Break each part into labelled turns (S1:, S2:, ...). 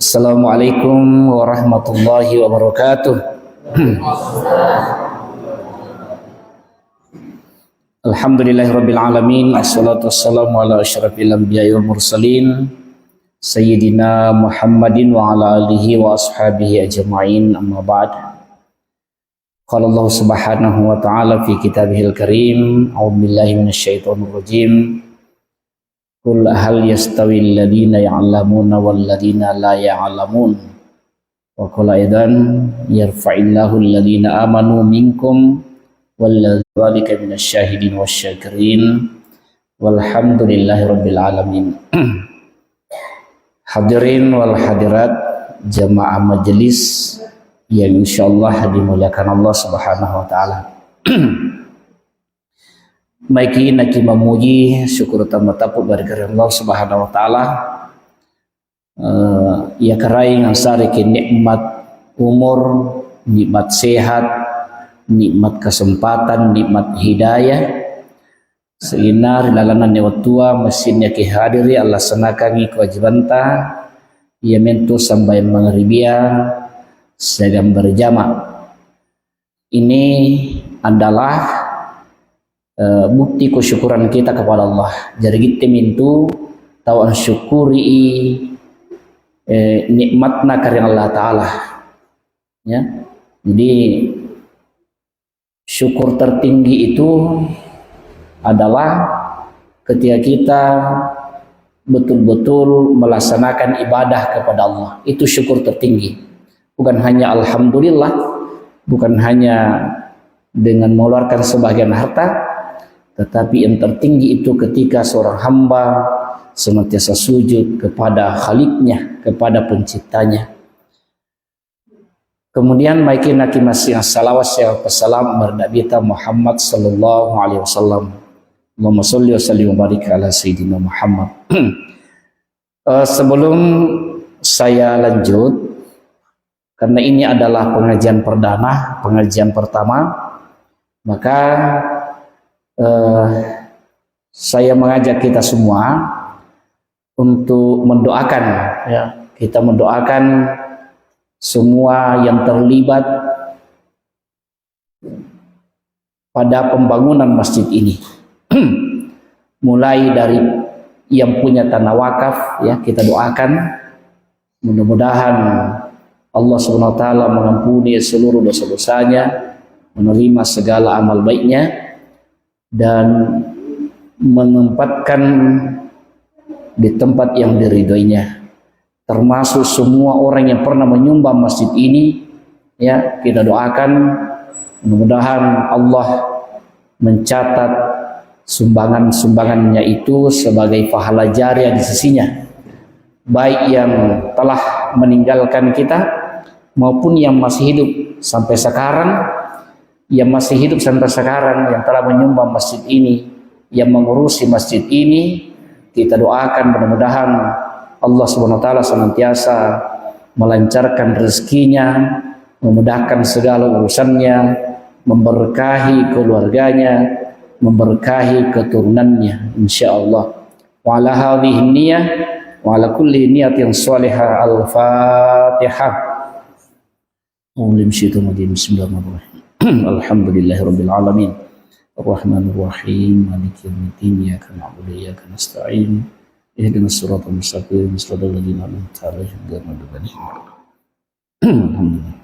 S1: Assalamualaikum warahmatullahi wabarakatuh. Alhamdulillahirabbil alamin, assalatu wassalamu ala asyrafil anbiya'i wal mursalin sayyidina Muhammadin wa ala alihi wa ashabihi ajma'in, amma ba'd. Qala Allah subhanahu wa ta'ala fi kitabihil karim, a'udzu billahi minasyaitonir rajim. Qul hal yastawil ladina ya'lamuna wal ladina la ya'lamun. Wa qala aidan yarfa'illahu alladina amanu minkum wal ladzalika minasyahidin wasyakirin walhamdulillahi rabbil alamin. Hadirin wal hadirat jamaah majelis yang insyaallah dimuliakan Allah Subhanahu wa taala. Maiki naki memuji syukur tamu-tapu bagi Allah Subhanahu wa taala. Ya karai ngansari ke nikmat umur, nikmat sehat, nikmat kesempatan, nikmat hidayah. Seinar lalanan nyawa tua mesinnya ki hadiri Allah senakangi kewajiban ta ia mentu sampai mengeribia sedang berjamaah. Ini adalah bukti kesyukuran kita kepada Allah. Jadi kita mintu tahu syukuri nikmatna karya Allah Ta'ala ya. Jadi syukur tertinggi itu adalah ketika kita betul-betul melaksanakan ibadah kepada Allah. Itu syukur tertinggi. Bukan hanya alhamdulillah, bukan hanya dengan mengeluarkan sebagian harta, tetapi yang tertinggi itu ketika seorang hamba senantiasa sujud kepada Khaliknya, kepada penciptanya. Kemudian maiki naki masih salawat wa salam kepada Nabi Muhammad sallallahu alaihi wasallam. Allahumma sholli wa sallim wa barik ala sayyidina Muhammad. Sebelum saya lanjut, karena ini adalah pengajian perdana, pengajian pertama, maka saya mengajak kita semua untuk mendoakan ya. Kita mendoakan semua yang terlibat pada pembangunan masjid ini. Mulai dari yang punya tanah wakaf ya, kita doakan mudah-mudahan Allah Subhanahu wa taala mengampuni seluruh dosa-dosanya, menerima segala amal baiknya dan menempatkan di tempat yang diridhoinya, termasuk semua orang yang pernah menyumbang masjid ini ya. Kita doakan mudah-mudahan Allah mencatat sumbangan-sumbangannya itu sebagai pahala jariah di sisinya, baik yang telah meninggalkan kita maupun yang masih hidup sampai sekarang, yang masih hidup sampai sekarang, yang telah menyumbang masjid ini, yang mengurusi masjid ini. Kita doakan mudah-mudahan Allah Subhanahu wa taala senantiasa melancarkan rezekinya, memudahkan segala urusannya, memberkahi keluarganya, memberkahi keturunannya insyaallah. Wa ala hadhihi niyyah wa ala kulli niyatin shalihah. Al-Fatihah. Bismillahirrahmanirrahim. Alhamdulillahirabbil alamin. Ar-Rahmanir Rahim. Maliki yaumiddin. Iyyaka na'budu wa iyyaka nasta'in. Ihdinas siratal mustaqim. Shiratal ladzina an'amta 'alaihim ghairil maghdubi 'alaihim. Alhamdulillah.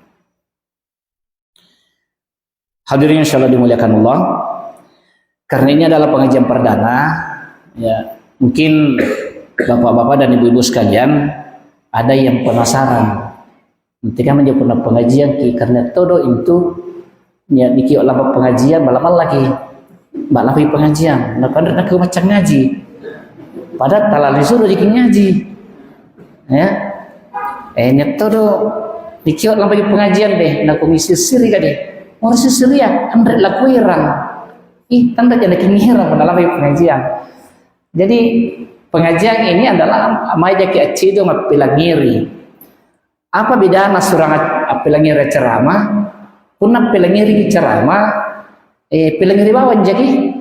S1: Hadirin insyaallah dimuliakan Allah. Karena ini adalah pengajian perdana ya, mungkin bapak-bapak dan ibu-ibu sekalian ada yang penasaran. Ketika menjadi pernah pengajian karena todo itu ya dikio lama pengajian malam lagi mbak lagi pengajian nak nak macam ngaji padahal talal disuruh jadi ngaji ya nyet todo dikio lama pengajian deh nak komisi siri kade orang siri ya andre lakuirang tanda jadi kingira pada lama pengajian. Jadi pengajian ini adalah amaja ki acido mapilangiri. Apa bedana surang apilangiri ceramah? Punna pilangiri ceramah, pilangiri bawa jadi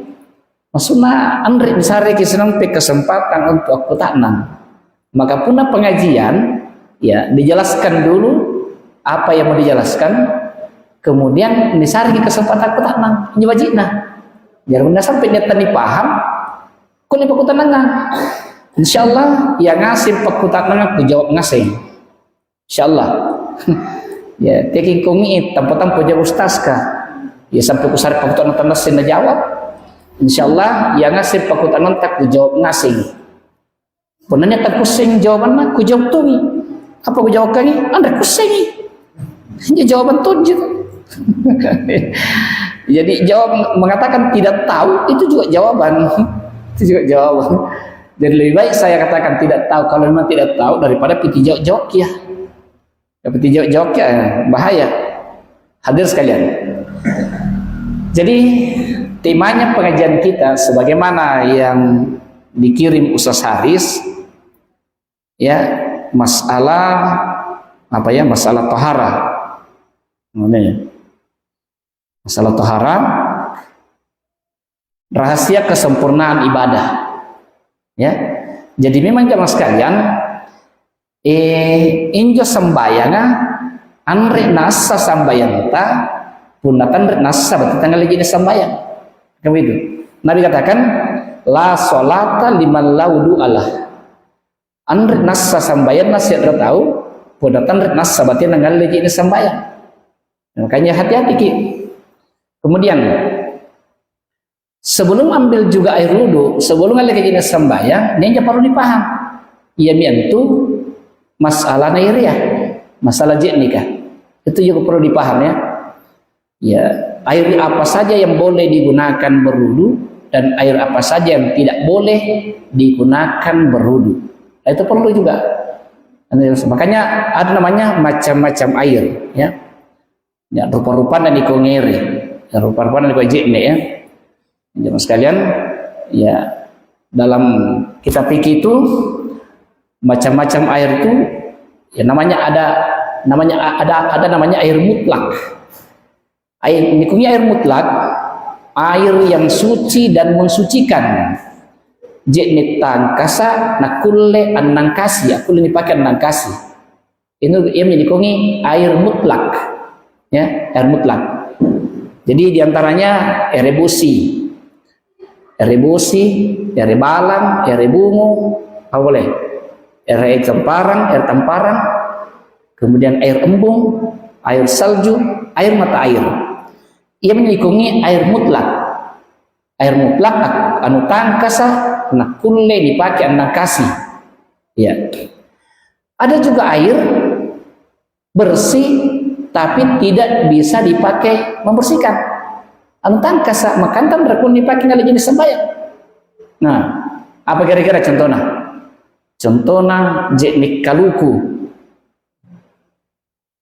S1: maksudnya andre besar ki senang kesempatan untuk aku taknang. Maka punna pengajian Ya, dijelaskan dulu apa yang mau dijelaskan, kemudian disari kesempatan petang ini wajibna. Jangan benda sampai niatan dipaham, kau ni pakutan nang. Insyaallah yang ngasih pakutan nang aku jawab ngasih. Insyaallah. Ya, teki kongi tanpa jawab ustaz ka. Ya sampai kusari pakutan nang nasi na jawab. Insyaallah yang ngasih pakutan nang tak jawab ngasih. Punanya tak kusing jawaban aku jawab tu ni. Apa aku jawab kali? Anda kusing. Ini jawaban tu je. Jadi jawab mengatakan tidak tahu itu juga jawaban. Itu juga jawaban. Jadi lebih baik saya katakan tidak tahu kalau memang tidak tahu daripada piti jawab ya. Piti jawab ya bahaya. Hadir sekalian. Jadi temanya pengajian kita sebagaimana yang dikirim Ustaz Haris ya, masalah apa ya, masalah tahara. Namanya masalah tahara, rahasia kesempurnaan ibadah. Ya, jadi memang jamaah sekalian, injo sembayanga anre nasa sambayanta punatan nasa berarti tanggal lagi sembayang. Kamu itu. Nabi katakan la sholata liman laudu Allah. Anre nasa sambayan nasi ada tahu punatan nasa berarti tanggal lagi sembayang. Makanya hati-hati ki. Kemudian sebelum ambil juga air wudu, sebelum lagi jenis sembahyang, ini perlu dipaham. Ia miantu masalah nairiyah, masalah nikah. Itu juga perlu dipaham ya. Ya, air apa saja yang boleh digunakan berwudu dan air apa saja yang tidak boleh digunakan berwudu. Itu perlu juga. Makanya ada namanya macam-macam air ya. Ya, rupa-rupa dan ikongeri. Rupa-rupa dan ikongeri ya. Jemaah sekalian, ya dalam kitab fikih itu macam-macam air itu ya namanya ada namanya air mutlak. Air ini air mutlak, air yang suci dan mensucikan. Jeknit tangkasa nakulle annangkasi, aku ini pakai annangkasi. Ini ia menyikuni air mutlak. Ya, air mutlak. Jadi diantaranya air rebusi, air balang, air bungu, apa boleh? Air temparan, kemudian air embung, air salju, air mata air. Ia menyikuni air mutlak. Air mutlak anu tangkasa nak kulle dipakai annangkasi. Ya. Ada juga air bersih tapi tidak bisa dipakai membersihkan. Anu tangkasa makantan rakun dipakai kali jenis sembahyang. Nah, apa kira-kira contohnya? Contohnya jenik kaluku.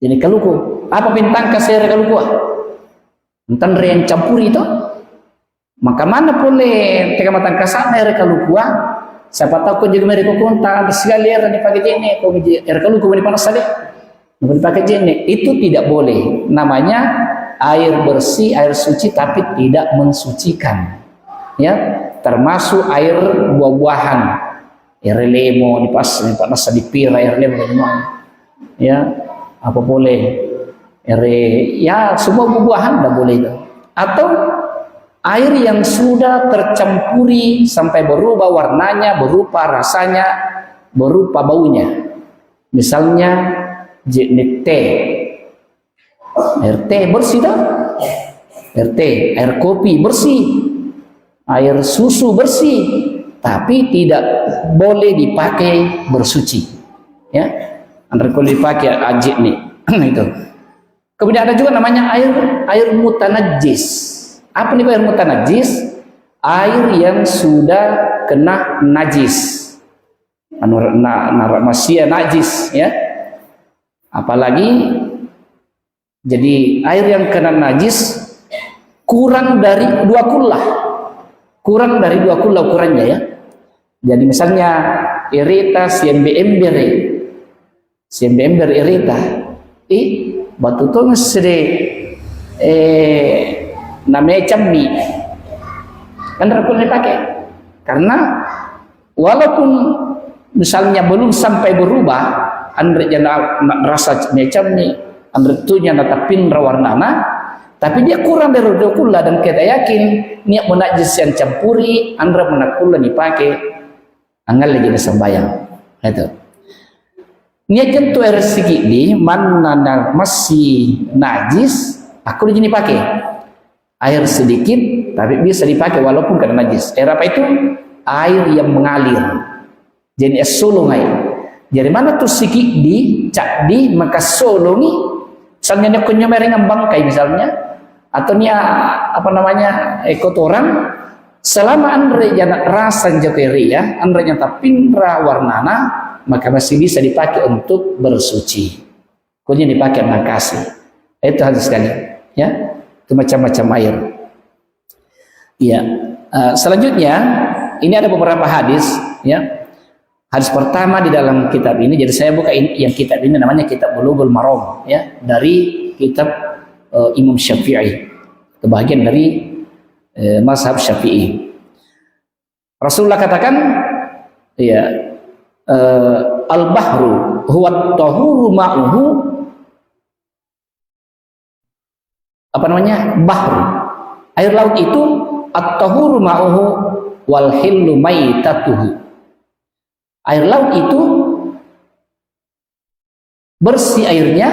S1: Jenik kaluku. Apa bintang kasih kaluku? Entan yang campuri itu. Maka mana boleh tega matang kasana air kaluku? Siapa tahu kau juga mereka kontak sekali air dipakai jenik. Kau air kaluku ini panas saja. Dipakai jenik itu tidak boleh. Namanya air bersih, air suci tapi tidak mensucikan. Ya, termasuk air buah-buahan. Air lemon dipas di pira air lemon ya, apa boleh? Ya semua buah-buahan tidak boleh itu. Atau air yang sudah tercampuri sampai berubah warnanya, berupa rasanya, berupa baunya. Misalnya jenis teh, air teh bersih dah, air teh, air kopi bersih, air susu bersih, tapi tidak boleh dipakai bersuci. Ya, antara boleh dipakai ajik nih itu. Kemudian ada juga namanya air mutanajis. Apa nih air mutanajis? Air yang sudah kena najis, masih najis ya. Apalagi jadi air yang kena najis kurang dari 2 kullah. Kurang dari 2 kullah ukurannya ya. Jadi misalnya irita siembe ember irita. Batu tuh mesti namanya cambi. Kan rakun dipakai. Karena walaupun misalnya belum sampai berubah, andre jana rasa macam ni, andre tu jana tapin rawarnana, tapi dia kurang dari dua kula dan kita yakin niat menajis yang campuri, andre menakula ni pakai, anggal lagi sembayang, itu. Niat jentu air sedikit di mana masih najis, aku lagi ni pakai air sedikit, tapi bisa dipakai walaupun kena najis. Air apa itu? Air yang mengalir. Jadi sulung air. Jadi mana tu sedikit di cak di maka solongi, misalnya dia kunyamering bangkai misalnya, atau ni apa namanya kotoran, selama andre jana rasa jokeri ya, andre nyata pindra warnana, maka masih bisa dipakai untuk bersuci. Kunya dipakai makasi. Itu hadis sekali, ya. Itu macam-macam air. Ya. Selanjutnya, ini ada beberapa hadis, ya. Hadis pertama di dalam kitab ini, jadi saya buka yang kitab ini namanya Kitab Bulughul Maram, ya, dari kitab Imam Syafi'i, bagian dari mazhab Syafi'i. Rasulullah katakan, ya, al-bahru huwa at-tahuru ma'uhu, apa namanya, bahru, air laut itu at-tahuru ma'uhu wal hillu maitatuhu, air laut itu bersih airnya,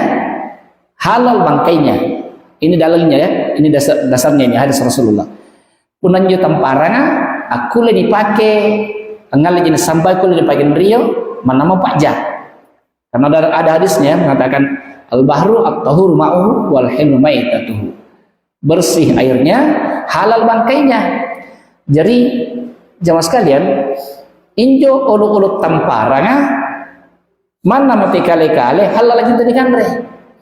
S1: halal bangkainya. Ini dalilnya ya, ini dasarnya ini hadis Rasulullah. Punanjo tamparanga aku le dipakai engal jenis sampai aku le dipakai rio mana mau pakja. Karena ada hadisnya mengatakan al-bahru at-tahuru ma'uhu wal hillu maitatuhu. Bersih airnya, halal bangkainya. Jadi jamaah sekalian, injo ulu-ulu tamparanga mana mati kale-kale halal lagi tadi kan re.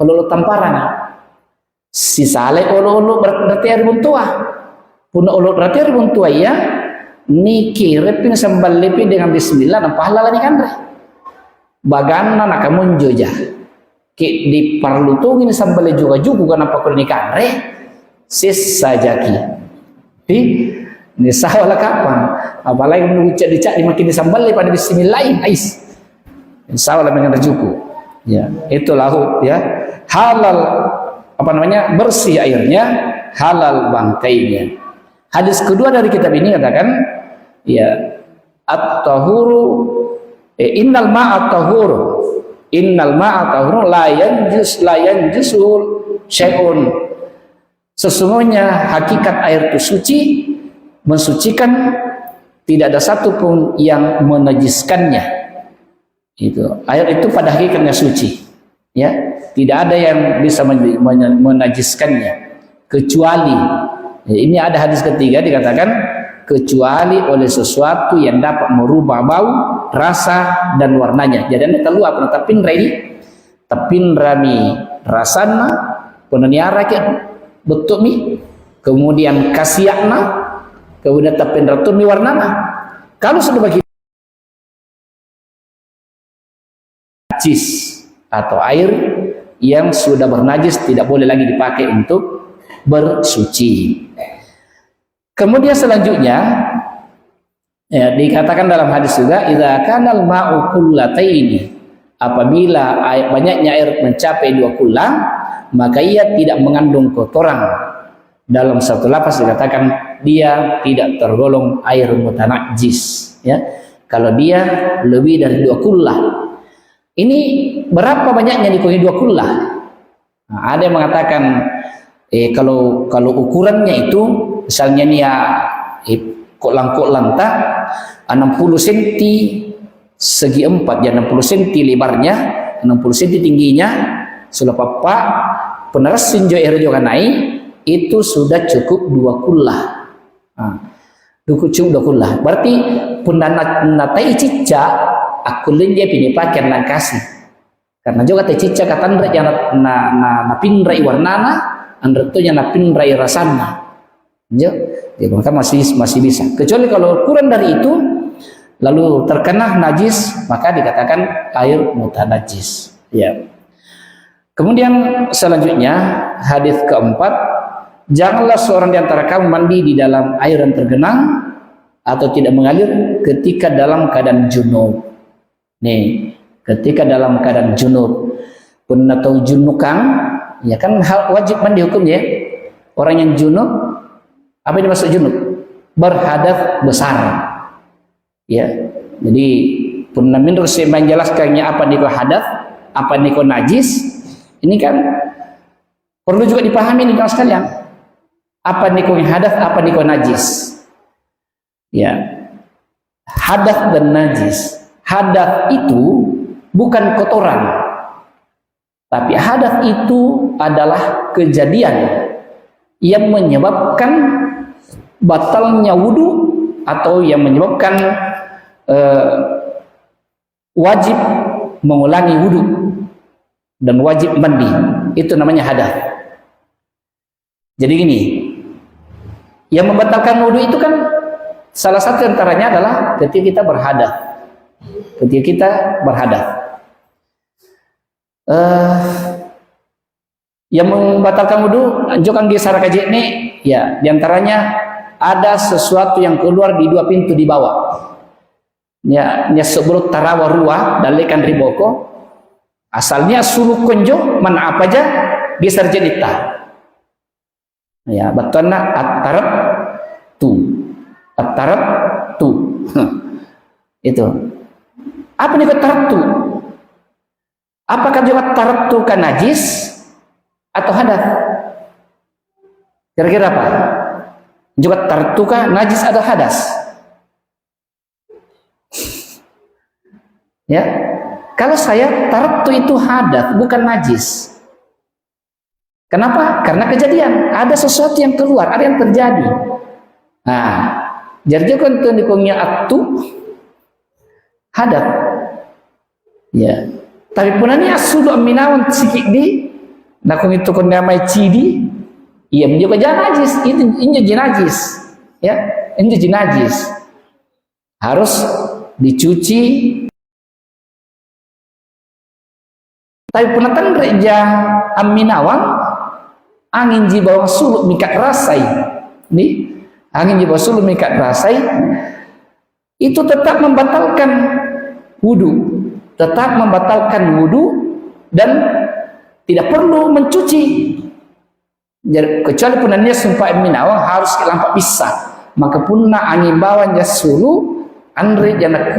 S1: Ulu-ulu tamparanga. Sisale ulu-ulu berarti air buntua. Puna ulu berarti air buntua ya. Niki repin sambal lepi dengan bismillah dan pahala ni kan re. Bagana nakamunjo ja. Ki diparlutungin sambal juga kenapa kau nikah re. Sis sajaki. Ini salah kapan? Apalagi menunggu dicak dimakin disambal pada bismillah ais. Insyaallah dengan rejuku. Ya, itulah ya. Halal apa namanya, bersih airnya, halal bangkainya. Hadis kedua dari kitab ini katakan, ya, at-tahuru innal ma'a tahuru, innal ma'a tahuru la yanjusul syai'un. Sesungguhnya hakikat air itu suci, mensucikan, tidak ada satupun yang menajiskannya. Itu air itu pada hakikatnya suci, ya, tidak ada yang bisa menajiskannya kecuali, ya, ini ada hadis ketiga dikatakan kecuali oleh sesuatu yang dapat merubah bau, rasa dan warnanya. Jadi anda tahu apa tapin rami rasana penaniara ke betul mi, kemudian kasiakna, kemudian tapin ratun mi warnana. Kalau sudah bagi najis atau air yang sudah bernajis tidak boleh lagi dipakai untuk bersuci. Kemudian selanjutnya, ya, dikatakan dalam hadis juga idza kanal ma'u kullataini, apabila banyaknya air mencapai 2 kula maka ia tidak mengandung kotoran. Dalam satu lafaz dikatakan dia tidak tergolong air mutanajjis, ya, kalau dia lebih dari 2 kula. Ini berapa banyaknya dikurangi 2 kula? Nah, ada yang mengatakan kalau ukurannya itu misalnya nih ya koklang tak 60 cm segi 4 ya, 60 cm lebarnya, 60 cm tingginya, sudah papa peneras sinjo air juga naik, itu sudah cukup 2 kula. Cukup 2 kula. Berarti natai cicak aku dia pilih pakai nangkasi. Karena juga teh cicak kata andre yang na pindrai warnana, andre tu yang na pindrai rasana. Jadi maka masih bisa. Kecuali kalau kurang dari itu, lalu terkena najis, maka dikatakan air mutanajis. Ya. Kemudian selanjutnya hadis keempat, janganlah seorang di antara kamu mandi di dalam air yang tergenang atau tidak mengalir ketika dalam keadaan junub. Nih, ketika dalam keadaan junub pun atau junukang, ya kan hal wajib mandi hukumnya ya. Orang yang junub, apa yang dimaksud junub? Berhadas besar. Ya. Jadi pun menurut saya menjelaskannya apa niko hadas, apa niko najis. Ini kan perlu juga dipahami nih kawan sekalian. Apa niko hadas, apa niko najis. Ya. Hadas dan najis. Hadas itu bukan kotoran. Tapi hadas itu adalah kejadian yang menyebabkan batalnya wudu atau yang menyebabkan wajib mengulangi wudu dan wajib mandi. Itu namanya hadas. Jadi gini, yang membatalkan wudu itu kan salah satu antaranya adalah ketika kita berhadas. Ketika kita berhadas. Yang membatalkan wudu, anjukan gesar kaji ini, ya, diantaranya ada sesuatu yang keluar di dua pintu di bawah. Ya, sebelum tarawa ruah dalekan riboko, asalnya suruh konjo mana apa aja gesar jenita. Ya, batana at-tarab tu. Itu. Apa nih tartu? Apakah juga tartu kan najis atau hadas? Kira-kira apa? Juga tartu kan najis atau hadas? Ya. Kalau saya tartu itu hadas, bukan najis. Kenapa? Karena kejadian, ada sesuatu yang keluar, ada yang terjadi. Nah, jadi kan tuh dikongnya atu hadat. Ya. Tapi punanya asulu aminawan sikit di nakong itu kon namai cidi. Iya menjadi najis, itu injo najis. Ya, injo najis. Harus dicuci. Tapi punatan reja aminawan angin ji bawang suluk mikat rasai. Nih, angin ji bawang suluk mikat rasai itu tetap membatalkan wudu. Tetap membatalkan wudu dan tidak perlu mencuci. Kecuali punannya sumpah minawang harus lampak pisah. Maka punna angin bawanya sulu andre jana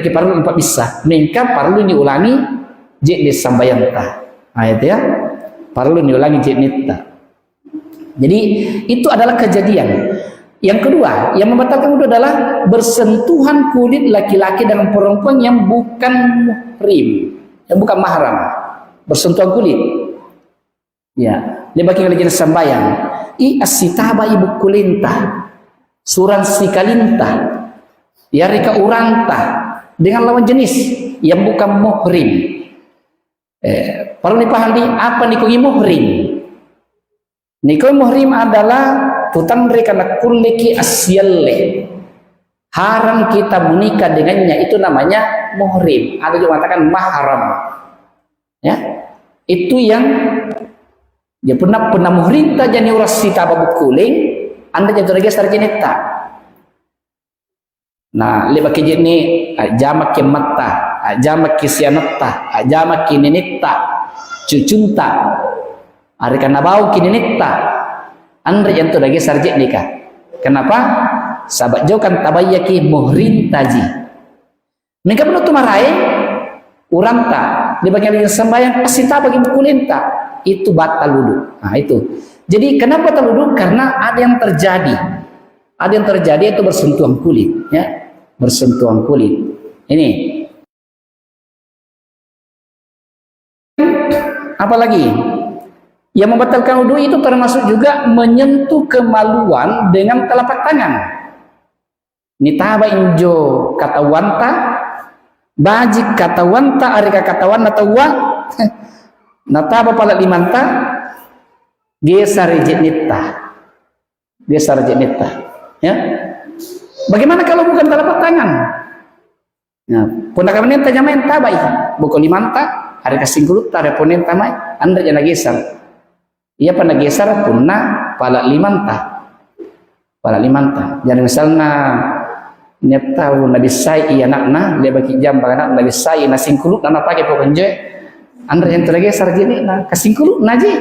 S1: ki perlu lampak pisah. Mengka perlu diulangi jek disambayanta. Nah itu ya. Perlu diulangi jek nita. Jadi itu adalah kejadian. Yang kedua, yang membatalkan wudu adalah bersentuhan kulit laki-laki dengan perempuan yang bukan muhrim, yang bukan mahram. Bersentuhan kulit. Ya, dia bagi lagi sembahyang. I asitaba ibu kulinta, suran sikalinta, ya rika uranta dengan lawan jenis yang bukan muhrim. Perlu dipahami apa nikogi muhrim. Nikogi muhrim adalah tutamri karena kulliki asyalle, haram kita menikah dengannya, itu namanya muhrim. Ada juga mengatakan mahram. Ya, itu yang dia pernah muhrim ta jani uras sita babuk kuling, anda jatuh lagi sarjeneta. Nah, leba kejeni jamak kemata, jamak kisianata, jamak kininita, cucunta, hari karena bau kininita. Anda yang tu lagi sarjek nikah. Kenapa? Sahabat jauh kan tabayaki muhrim taji. Mereka perlu tu marai uranta di bagian yang sembahyang asita bagi bukulenta itu batal wudu. Nah itu. Jadi kenapa batal wudu? Karena ada yang terjadi. Ada yang terjadi itu bersentuhan kulit, ya. Bersentuhan kulit. Ini. Apalagi? Yang membatalkan wudu itu termasuk juga menyentuh kemaluan dengan telapak tangan. Nitaba injo kata wanta, bajik kata wanta, arika kata wan atau wa, nataba pala limanta, gesar jenita, gesar jenita. Ya, bagaimana kalau bukan telapak tangan? Nah, punakaman tanya main tabai, bukan limanta, arika singkulut, ada ponen tamai, anda jangan gesar. Ia pernah geser punna pala limanta. Jadi misalnya Niat tahu Nabi sai iya nakna dia bagi jam baganak Nabi sai na singkulut na pakai pokonje. Andre yang tergeser gini na kasingkulut naji.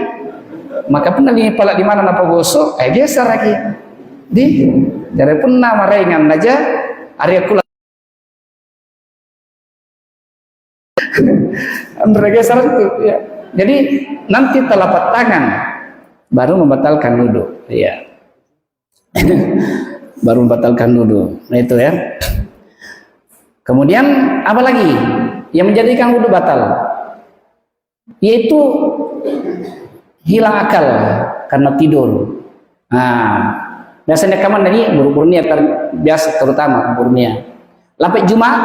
S1: Maka pun nali pala di mana na pogoso geser lagi. Di dari pun na marengan naja Arya kula Andre geser itu ya. Jadi nanti telapak tangan baru membatalkan wudu ya. Baru membatalkan wudu. Nah itu ya. Kemudian apa lagi yang menjadikan wudu batal? Yaitu hilang akal karena tidur. Nah, biasanya kaman tadi buru-burunya biasa terutama burunya. Lampai Jumat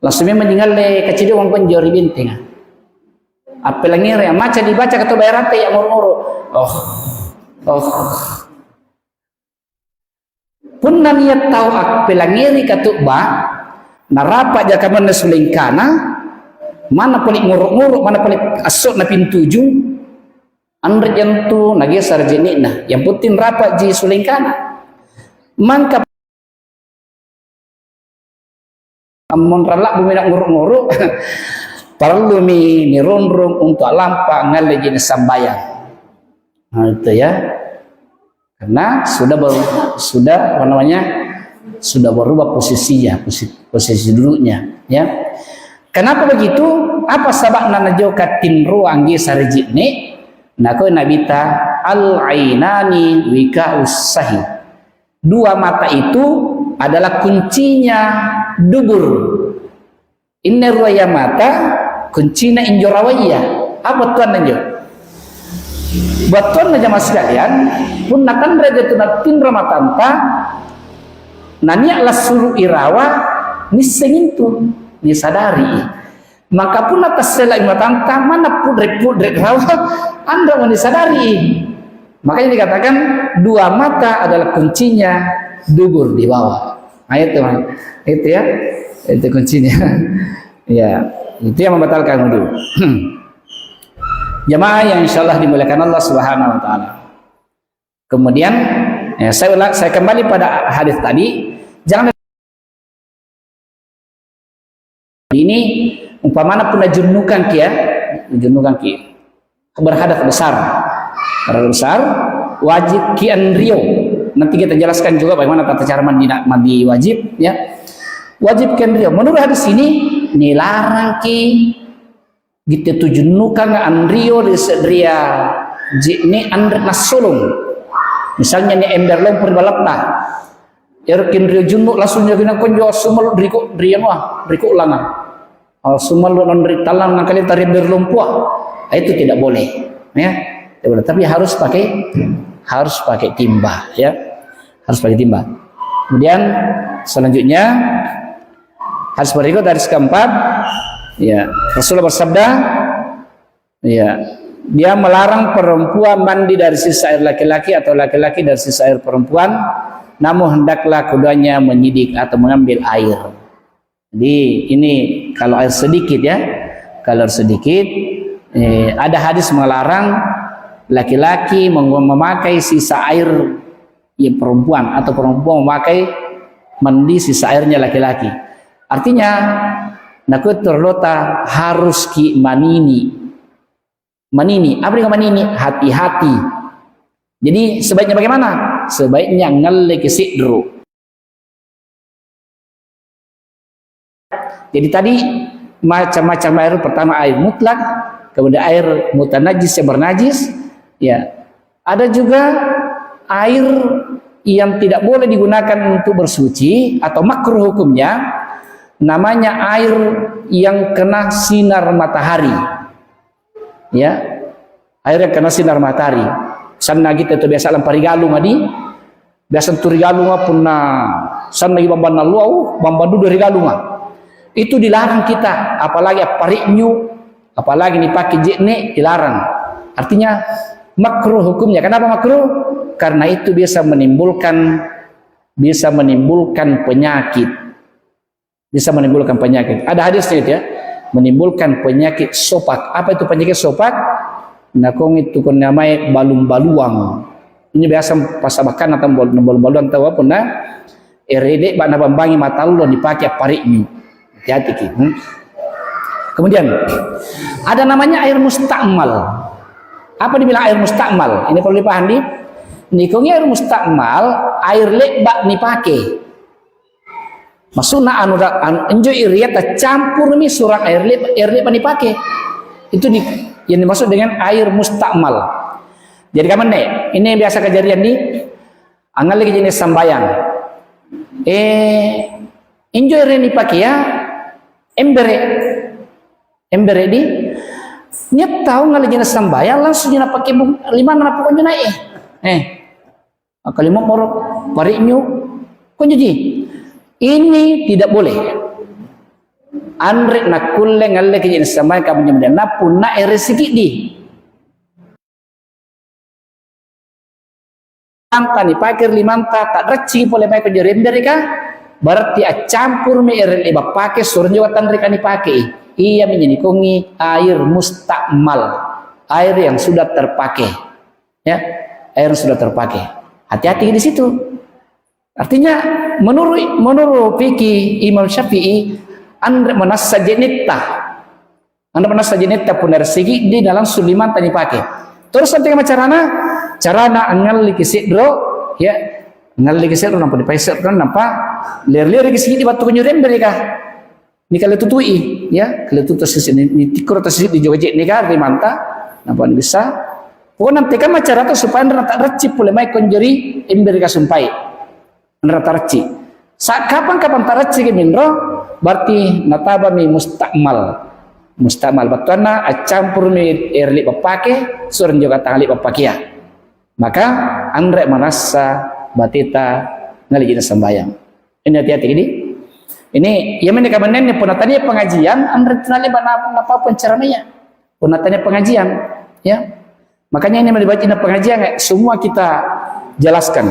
S1: langsungnya meninggal le kecil wong pun jori binting. Apa lagi ya maca dibaca atau bayar rate yang muru-muru. Oh. Pun niat tahu pelangiri katubah narapa aja kaman sulingkana mana pelik nguruk-nguruk mana pelik asuk na pintuju andre jantu nagesar jenikna yang penting rapat ji sulingkana mangka amun ralak bumi nak nguruk-nguruk perlu mi nirunrung untuk lampa ngalle jenis sambayang. Nah itu ya. Karena sudah apa namanya sudah berubah posisinya posisi duduknya ya. Kenapa begitu? Apa sebabna najoka tinru anggi sarjitni nako nabita al ainani wika usahi. Dua mata itu adalah kuncinya dubur. Inna ruaya mata kuncinya injorawaya. Apa tuan najo? Buat tuan naja mas sekalian pun nakan raja tunat tinra matanta nanya lah suruh irawa nisengin tu disadari maka pun atas selain matanta mana pudrek rawa anda mau disadari makanya dikatakan dua mata adalah kuncinya dubur di bawah. Nah, itu ya itu kuncinya ya itu yang membatalkan wudu. Jamaah yang insyaallah dimuliakan Allah Subhanahu wa taala. Kemudian ya, saya kembali pada hadis tadi, jangan ini umpamana pun junukan ki berhadas besar wajib ki anrio. Nanti kita jelaskan juga bagaimana tata cara mandi wajib ya. Wajib ki anrio. Menurut hadis ini nilarang ki gitu tujunukan anrio di sedria jikni andre nasulung. Misalnya ni ember lompor balapta. Erkin rio junuk langsung jadi nak konjo sumal riko ulangan. Sumal non ritalang nak kali tarik berlumpur. Itu tidak boleh, ya. Tidak boleh. Tapi harus pakai timba, ya. Harus pakai timba. Kemudian selanjutnya hadis berikut dari keempat, ya Rasulullah bersabda, ya dia melarang perempuan mandi dari sisa air laki-laki atau laki-laki dari sisa air perempuan, namun hendaklah keduanya menyidik atau mengambil air. Jadi ini kalau air sedikit ya, kalau sedikit ada hadis melarang laki-laki memakai sisa air ya perempuan atau perempuan memakai mandi sisa airnya laki-laki. Artinya nakut terlota harus ki manini. Apa yang manini? Hati-hati. Jadi sebaiknya bagaimana? Sebaiknya ngalle ke sidru. Jadi tadi macam-macam air, pertama air mutlak, kemudian air mutanajis yang bernajis, ya. Ada juga air yang tidak boleh digunakan untuk bersuci atau makruh hukumnya, namanya air yang kena sinar matahari. Ya, air yang kena sinar matahari. Sana kita tu biasa lampari galung adi, biasa turi galung pun na sana lagi bamban naluau, bamban du dari galung. Itu dilarang kita, apalagi pariknyu, apalagi dipakai jikne dilarang. Artinya makruh hukumnya. Kenapa makruh? Karena itu bisa menimbulkan penyakit. Bisa menimbulkan penyakit. Ada hadisnya itu ya. Menimbulkan penyakit sopak. Apa itu penyakit sopak? Nakong itu kan namanya balung-baluang. Ini biasa pasabakan atau balung-baluang tahu apa nah? erede bak na bambangi matalu dipakai pariknya. Hati-hati ki. Kemudian ada namanya air mustakmal. Apa dibilang air mustakmal? Ini perlu dipahami. Nikungnya air mustakmal, air lebak dipake. Maksudnya anu enjoy iriat campur mi surat air lebak dipake. Itu yang dimaksud dengan air mustakmal. Jadi kapan nih? Ini biasa kejadian di angal lagi jenis sambayang. Enjoy rini dipake ya. Embere di niat tahu nggak jenis sambayang langsung jenis pakai lima mana pokoknya naik. Kalimat morok pariknya kok jadi ini tidak boleh. Andre nak kulle ngalle ke jenis sambayang kamu jenis napun na rezeki di anta ni pakai limanta tak reci boleh mai ke jeren mereka berarti campur mi eren iba pakai surun jawatan mereka dipakai ia menyenikungi air mustakmal, air yang sudah terpakai, ya, air yang sudah terpakai. Hati-hati di situ. Artinya menurut fikih Imam Syafi'i, anda menassa jenetta pun dari segi di dalam suliman tadi pakai. Terus nanti carana angal likisidro, ya, angal likisidro nampak dipaisir kan nampak lir-lir kisih di batu kenyuren mereka. Ini kalau tutui, ya, kalau tutu sisi ini tikur atau sisi di Jogja ini kan rimanta, nampak bisa. Pokoknya nanti kan masyarakat supaya rata recip boleh mai konjeri emberi kasumpai, rata recip. Saat kapan tak recip minro, berarti nataba mi mustakmal, batuana campur mi erli bapake, surun juga tangli bapakia. Maka andre manasa batita ngali jenis sembayang. Ini hati-hati ini. Ini yang menikah menennya penatannya pengajian, andre tenali apa penceramanya, penatannya pengajian, ya. Makanya ini melibatkan pengajian, semua kita jelaskan,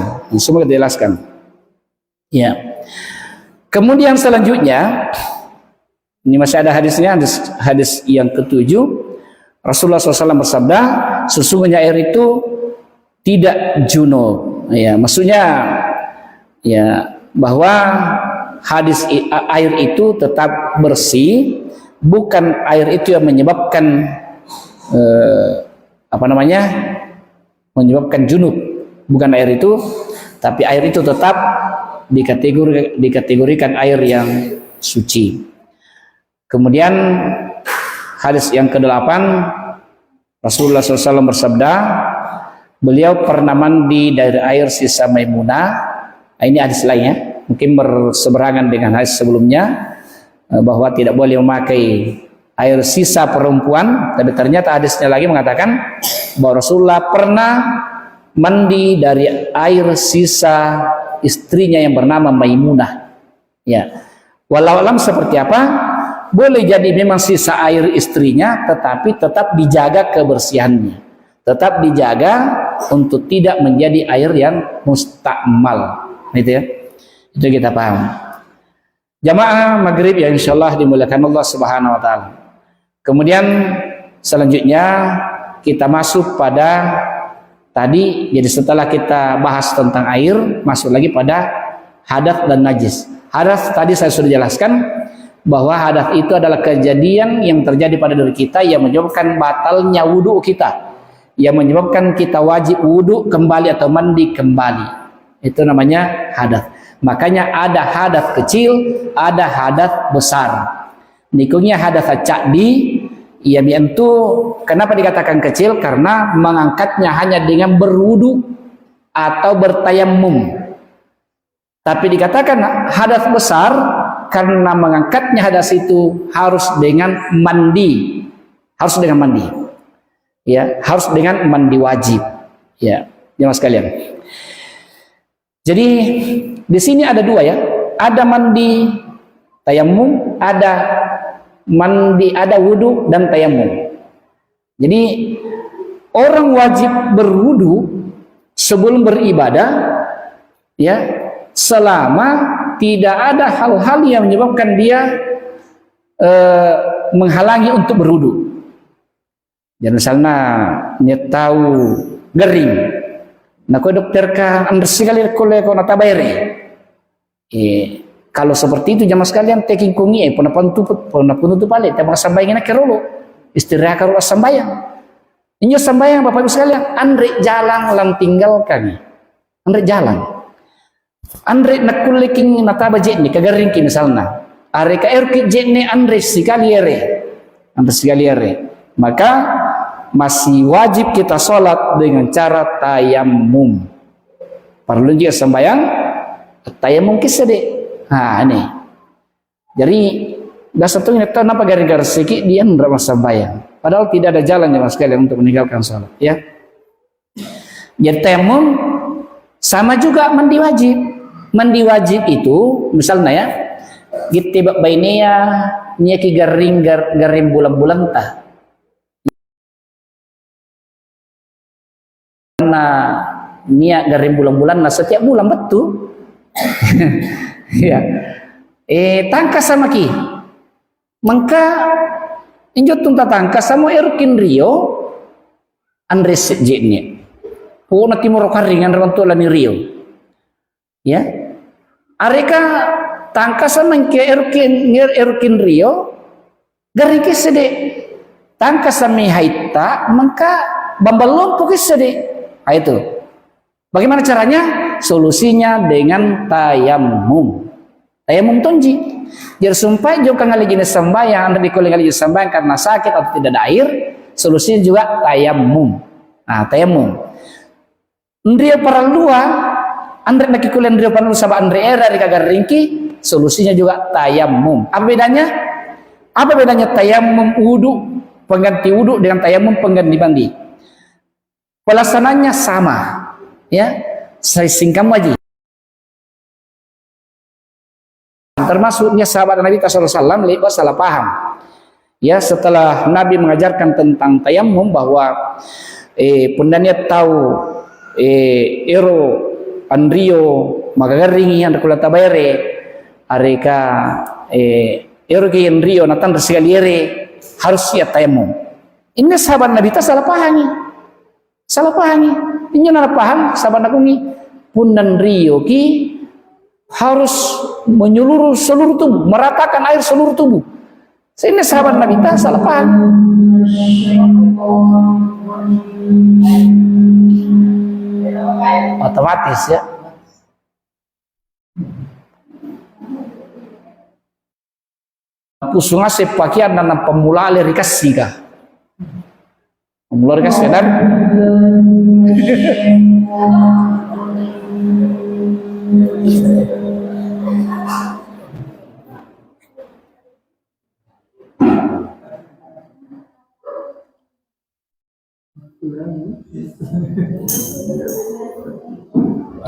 S1: ya. Kemudian selanjutnya, ini masih ada hadisnya, hadis yang ketujuh, Rasulullah SAW bersabda, sesungguhnya air itu tidak junub, ya. Maksudnya, ya, bahwa hadis air itu tetap bersih, bukan air itu yang menyebabkan menyebabkan junub, bukan air itu, tapi air itu tetap dikategorikan air yang suci. Kemudian hadis yang ke-8, Rasulullah SAW bersabda, beliau pernah mandi dari air sisa Maimunah. Ini hadis lainnya, mungkin berseberangan dengan hadis sebelumnya bahwa tidak boleh memakai air sisa perempuan, tapi ternyata hadisnya lagi mengatakan bahwa Rasulullah pernah mandi dari air sisa istrinya yang bernama Maimunah. Ya, walau alam seperti apa, boleh jadi memang sisa air istrinya, tetapi tetap dijaga kebersihannya, tetap dijaga untuk tidak menjadi air yang mustakmal. Gitu ya. Itu kita paham. Jamaah maghrib yang insyaallah dimuliakan Allah Subhanahu wa taala. Kemudian selanjutnya kita masuk pada tadi, jadi setelah kita bahas tentang air, masuk lagi pada hadas dan najis. Hadas tadi saya sudah jelaskan bahwa hadas itu adalah kejadian yang terjadi pada diri kita yang menyebabkan batalnya wudu kita, yang menyebabkan kita wajib wudu kembali atau mandi kembali. Itu namanya hadas. Makanya ada hadas kecil, ada hadas besar. Nikungnya hadas cakdi, ia itu kenapa dikatakan kecil? Karena mengangkatnya hanya dengan berwudu atau bertayamum. Tapi dikatakan hadas besar karena mengangkatnya hadas itu harus dengan mandi. Harus dengan mandi. Ya, harus dengan mandi wajib. Ya, jemaah sekalian. Jadi di sini ada dua ya, ada mandi tayamum, ada wudu dan tayamum. Jadi orang wajib berwudu sebelum beribadah, ya, selama tidak ada hal-hal yang menyebabkan dia menghalangi untuk berwudu. Jadi misalnya dia tahu gering. Nah, kau dokter ka bersih kali kole kau nata bayar. Kalau seperti itu jamaah sekalian teking kungi pernah penutup balik tabang sambayang kerolo istirahat karo sambayang. Inyo sambayang Bapak Ibu sekalian, andre jalan lan tinggalkan. Andre jalan. Andre nakuliking nataba jetni kagaringki misalnya. Are ka erki jetni andre sikaliere. Andre sikaliere. Maka masih wajib kita sholat dengan cara tayamum. Perlu juga sembahyang tayamum kisade. Nah ini. Jadi dasar tu ini tahu napa gara-gara sikit dia ndak sembahyang. Padahal tidak ada jalan jemaah sekalian untuk meninggalkan sholat. Ya. Jadi tayamum sama juga mandi wajib. Mandi wajib itu misalnya ya, gitibak bainea nyaki garing bulan-bulan tah. Niat garing bulan-bulan nah setiap bulan betul. Ya. Tangkas sama ki. Maka injot tunta tangkas sama erukin Rio Andres jetnya. Puna timur karingan rantulan ni Rio. Ya. Areka tangkas sama ke erukin Rio garing ke sede. Tangkas sama haita maka bambalon pokok sede. Itu. Bagaimana caranya? Solusinya dengan tayamum. Tayamum tonji. Jadi sumpah juga ngalih jenis sembahyang, anda dikuling ngalih jenis sembahyang karena sakit atau tidak ada air. Solusinya juga tayamum. Nah, tayamum. Andrea paralua, andre nak kuliah andrea paralua sama andre era di kagar ringki. Solusinya juga tayamum. Apa bedanya? Apa bedanya tayamum wudu pengganti wudu dengan tayamum pengganti mandi? Pelaksananya sama, ya. Saya singkam wajib. Termasuknya sahabat Nabi SAW lepas salah paham. Ya, setelah Nabi mengajarkan tentang tayamum bahwa pundanya tahu ero andrio magagaringi yang rekula tabayre areka ero ke andrio natan resigaliere harus siap tayamum. Ini sahabat Nabi ta salah pahami. Salah pahami. Ini nara paham sahabat Nabi pundan rio ki harus menyeluruh seluruh tubuh, meratakan air seluruh tubuh. Sehingga sahabat Nabi ta salah paham. Otomatis ya. Pusunga sepakian dan pemula lerikasi kah? Pemula lerikasi dan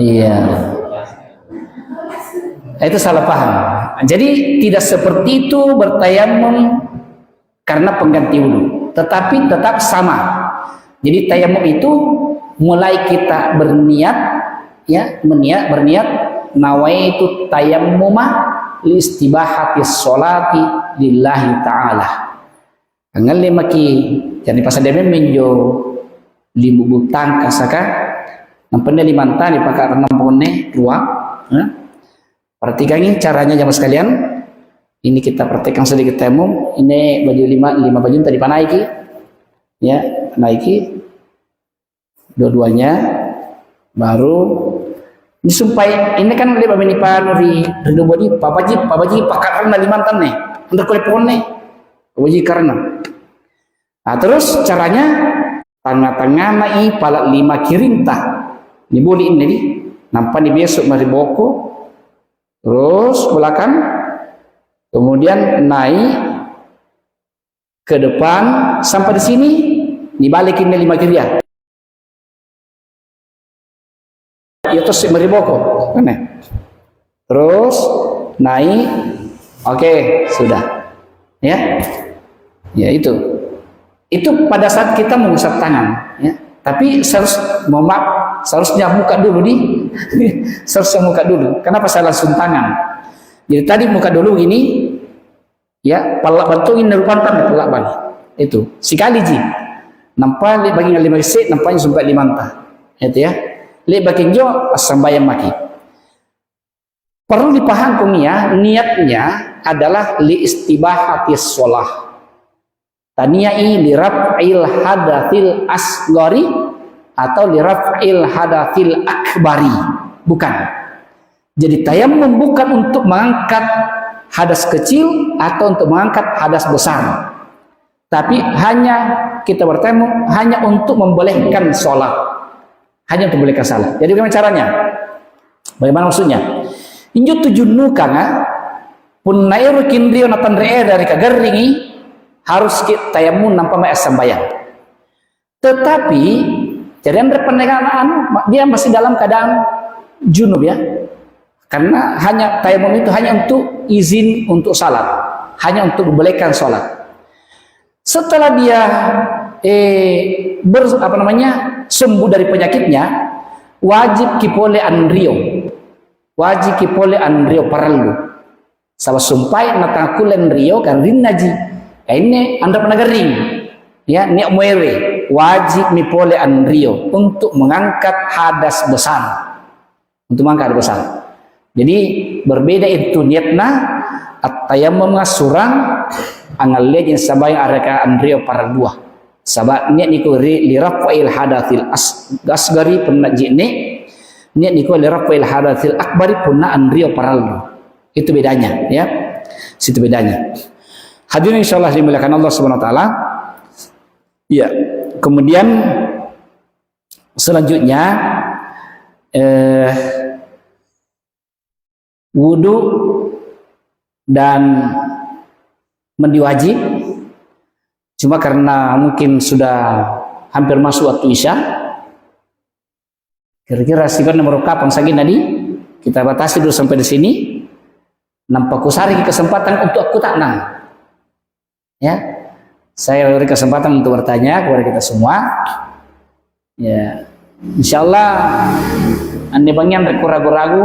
S1: iya, itu salah paham. Jadi tidak seperti itu bertayamum karena pengganti wudu, tetapi tetap sama. Jadi tayamum itu mulai kita berniat, ya, berniat nawaitu tayammuma li istibahati sholati lillahi ta'ala. Angal maki jadi pasal dia menjo limu butang kasaka nampaknya limanta di pakar enam pone dua. Perhatikan ini caranya jamaah sekalian. Ini kita praktekkan sedikit tayamum. Ini baju lima baju tadi panaiki, ya naiki dua-duanya baru disumpah. Ini kan lebih bini panuri redo bodi papaji pakar na limantan nih untuk kulepon nih papaji karena. Nah terus caranya tengah-tengah nai pala lima kirintah dibuli ini nih nampak di besok mari boko terus belakang kemudian naik ke depan sampai di sini dibalikin nih lima kiri ya itu si mari boko terus naik oke sudah ya itu pada saat kita mengusap tangan, ya. Tapi seharusnya muka dulu seharusnya muka dulu. Kenapa saya langsung tangan? Jadi tadi muka dulu ini, ya, palak bantungin nerupantan palak balik. Itu sekali ji. Nampak bagi lima isi, nampaknya sampai limanta. Itu ya. Le bagi jo sambayang maki. Perlu dipahami ya, niatnya adalah li istibahatis sholah. Taniyai li raf'il hadatsil asghari atau li raf'il hadatsil akbari. Bukan. Jadi tayammum bukan untuk mengangkat hadas kecil atau untuk mengangkat hadas besar. Tapi hanya kita bertemu hanya untuk membolehkan sholat. Hanya untuk membolehkan sholat. Jadi bagaimana caranya? Bagaimana maksudnya? Injo tujunnu kanga pun nairu kindrio natan re'e dari kagaringi harus kita tayammum nampak mai sembahyang. Tetapi jadi anda pendengaran dia masih dalam keadaan junub ya. Karena hanya tayammum itu hanya untuk izin untuk salat, hanya untuk membolehkan salat. Setelah dia sembuh dari penyakitnya, wajib kipole anrio. Wajib kipole anrio parallu. Sawa sumpai natakulen rio kan rinaji. Ini anda pernah gering. Ya, niat muere wajib mipole anrio untuk mengangkat hadas besar. Untuk mengangkat hadas besar. Jadi berbeda itu niatna at-tayammum surang angal lejin sabai areka andrio para dua. Sabab niat niku li rafa'il hadatsil asgari punna jine. Niat niku li rafa'il hadatsil akbari punna andrio parallu. Itu bedanya ya. Situ bedanya. Hadirin insyaallah dimuliakan Allah Subhanahu wa taala. Ya, kemudian selanjutnya wudu dan mandi wajib. Cuma karena mungkin sudah hampir masuk waktu isya, kira-kira siapa nomor kapan saja tadi kita batasi dulu sampai di sini. Nampak kusari kesempatan untuk aku tak nang. Ya, saya beri kesempatan untuk bertanya kepada kita semua. Ya, insyaallah anda banyak ragu-ragu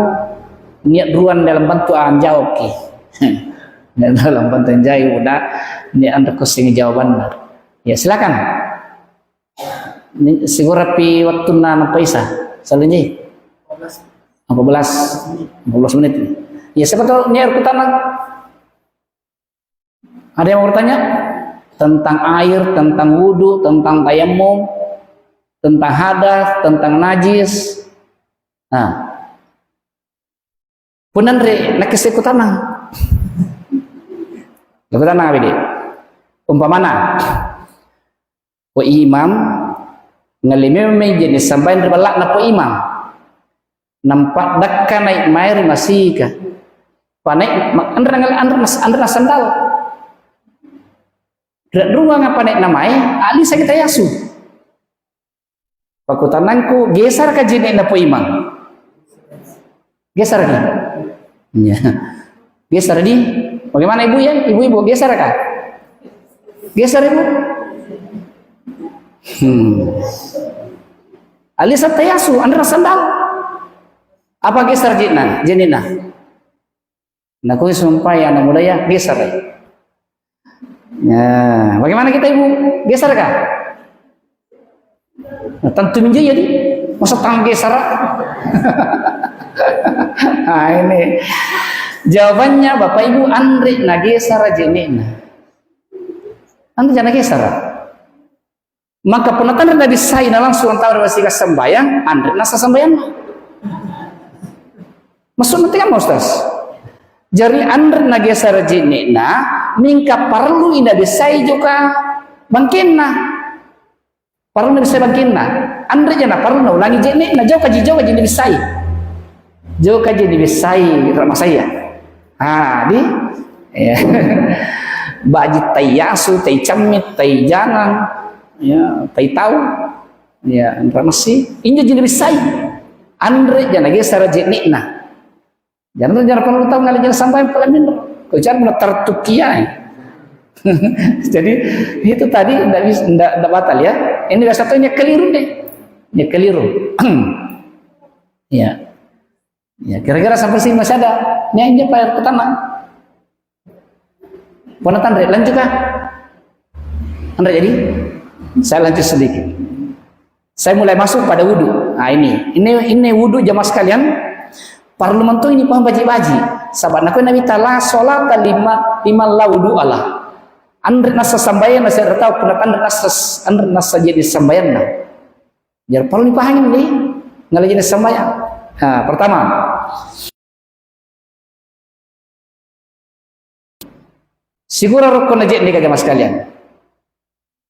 S1: niat ruan dalam bentuk jawab ki. Dalam bentuk jawab udah niat anda kusing jawaban. Ya silakan. Segera pi waktu na paisa. Salunji. 14 menit. Ya siapa tahu niat kutanang. Ada yang mau bertanya tentang air, tentang wudu, tentang tayammum, tentang hadas, tentang najis. Nah, punan re nakis ikutanang. Ikutanang abdi. Umpamana po imam ngalimeme jenis sampai berbalak na po imam. Nampak dakka naik mair masih ka. Panek andra sandal. Dan ruang apa naik namai ali saya kita yasu. Pakutananku geser ka jenis na po imam. Geser kan? Ya. Geser di. Bagaimana ibu ya? Ibu geser kah? Geser ibu. Alisa tayasu andra sandal. Apa geser jenina? Nah, kau sumpah anak muda ya geser. Ya, bagaimana kita ibu? Geser kah? Nah, tentu minja jadi. Masa tangan geser? Nah ini jawabannya Bapak Ibu Andri nagesara jenina. Andri jangan geser. Maka penonton Nabi Sayyidina langsung tahu wasika sembayang Andri nasa sembayang. Maksud nanti kan Ustaz. Jadi Andri nagesara jenina mingka perlu ina bisai juga bangkinna. Perlu bisa bangkinna. Andri jangan perlu ulangi jenina jauh kaji bisai. Jauh kaji bisai ramah saya. Di ya. Baji tayasu, tay camit, tay jangan, ya, tay tahu, ya, masih. Ini jadi bisai. Andre jangan lagi secara jenikna. Jangan perlu tahu ngalih jangan sampai pelamin. Kau jangan mulai tertukiai. Jadi itu tadi tidak batal ya. Ini satunya keliru deh. Ya keliru. Ya. Ya, kira-kira sampai sini masih ada. Ini aja Pak pertama. Ponatan Andre, lanjut kah? Andre jadi? Saya lanjut sedikit. Saya mulai masuk pada wudu. Nah ini wudu jamaah sekalian. Parlemen tu ini paham baji-baji. Sahabat nak Nabi Taala solat lima laudu Allah. Andre nasa sambayan nasa tahu pernah andre nasa jadi sambayan na. Jar perlu dipahami ni ngalah jadi sambayan. Pertama. Sigura rukun aja ni kagak mas kalian.